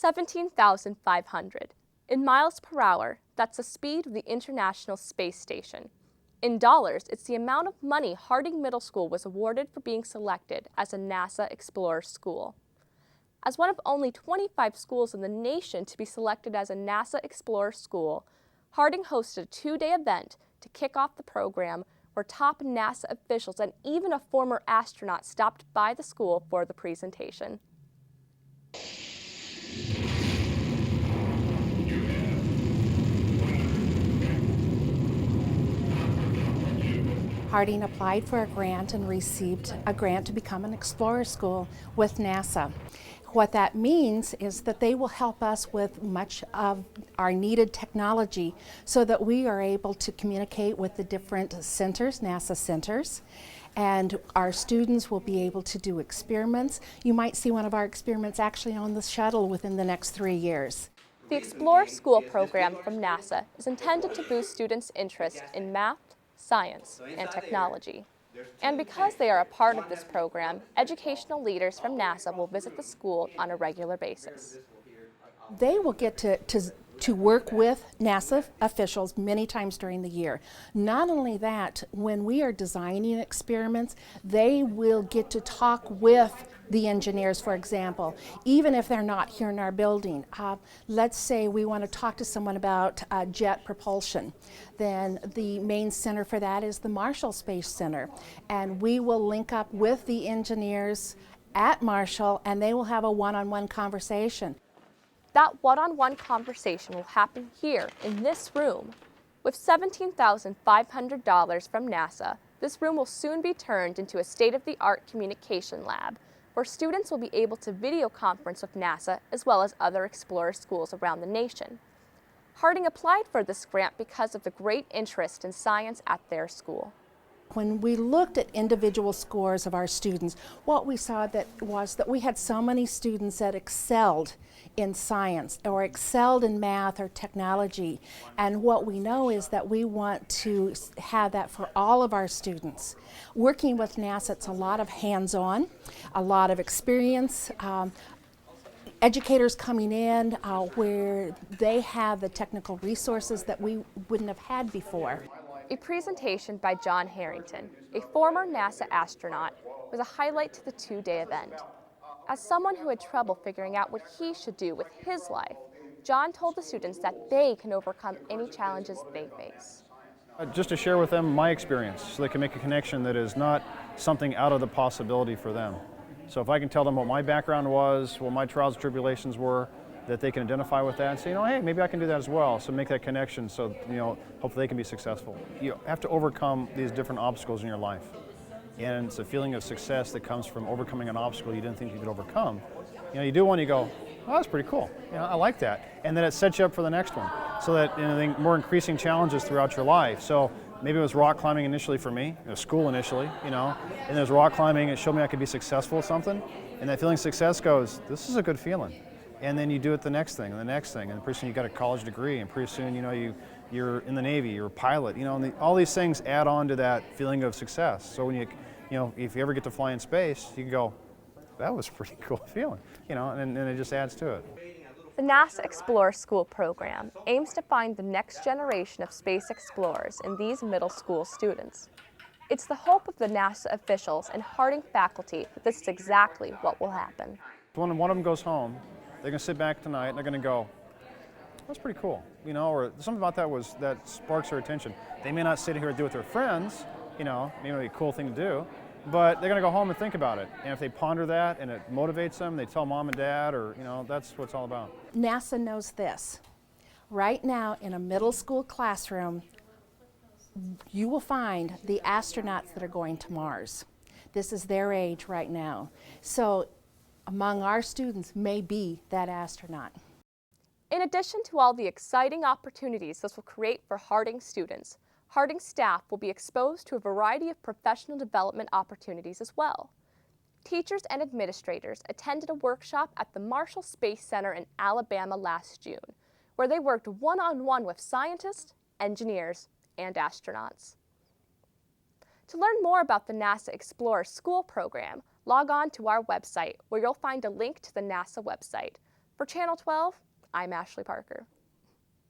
17,500. In miles per hour, that's the speed of the International Space Station. In dollars, it's the amount of money Harding Middle School was awarded for being selected as a NASA Explorer School. As one of only 25 schools in the nation to be selected as a NASA Explorer School, Harding hosted a two-day event to kick off the program where top NASA officials and even a former astronaut stopped by the school for the presentation. Harding applied for a grant and received a grant to become an Explorer School with NASA. What that means is that they will help us with much of our needed technology so that we are able to communicate with the different centers, NASA centers, and our students will be able to do experiments. You might see one of our experiments actually on the shuttle within the next 3 years. The Explorer School program from NASA is intended to boost students' interest in math, science, and technology. And because they are a part of this program, educational leaders from NASA will visit the school on a regular basis. They will get to work with NASA officials many times during the year. Not only that, when we are designing experiments, they will get to talk with the engineers, for example, even if they're not here in our building. Let's say we want to talk to someone about jet propulsion. Then the main center for that is the Marshall Space Center. And we will link up with the engineers at Marshall and they will have a one-on-one conversation. That one-on-one conversation will happen here in this room. With $17,500 from NASA, this room will soon be turned into a state-of-the-art communication lab where students will be able to video conference with NASA as well as other Explorer schools around the nation. Harding applied for this grant because of the great interest in science at their school. When we looked at individual scores of our students, what we saw was that we had so many students that excelled in science or excelled in math or technology. And what we know is that we want to have that for all of our students. Working with NASA, it's a lot of hands-on, a lot of experience, educators coming in where they have the technical resources that we wouldn't have had before. A presentation by John Harrington, a former NASA astronaut, was a highlight to the two-day event. As someone who had trouble figuring out what he should do with his life, John told the students that they can overcome any challenges they face. Just to share with them my experience so they can make a connection that is not something out of the possibility for them. So if I can tell them what my background was, what my trials and tribulations were, that they can identify with that and say, hey, maybe I can do that as well. So make that connection so, hopefully they can be successful. You have to overcome these different obstacles in your life. And it's a feeling of success that comes from overcoming an obstacle you didn't think you could overcome. You do one, you go, oh, that's pretty cool. I like that. And then it sets you up for the next one. So that, more increasing challenges throughout your life. So maybe it was rock climbing initially for me, school initially, and there's rock climbing, it showed me I could be successful at something. And that feeling of success goes, this is a good feeling. And then you do it the next thing, and the next thing, and pretty soon you got a college degree, and pretty soon you're in the Navy, you're a pilot, and all these things add on to that feeling of success. So when if you ever get to fly in space, you can go, that was a pretty cool feeling, and it just adds to it. The NASA Explorer School program aims to find the next generation of space explorers in these middle school students. It's the hope of the NASA officials and Harding faculty that this is exactly what will happen. When one of them goes home, they're going to sit back tonight and they're going to go, that's pretty cool, or something about that sparks their attention. They may not sit here and do it with their friends, maybe it'd be a cool thing to do, but they're going to go home and think about it. And if they ponder that and it motivates them, they tell mom and dad, or that's what it's all about. NASA knows this. Right now in a middle school classroom, you will find the astronauts that are going to Mars. This is their age right now. So among our students may be that astronaut. In addition to all the exciting opportunities this will create for Harding students, Harding staff will be exposed to a variety of professional development opportunities as well. Teachers and administrators attended a workshop at the Marshall Space Center in Alabama last June, where they worked one-on-one with scientists, engineers, and astronauts. To learn more about the NASA Explorer School program, log on to our website where you'll find a link to the NASA website. For Channel 12, I'm Ashley Parker.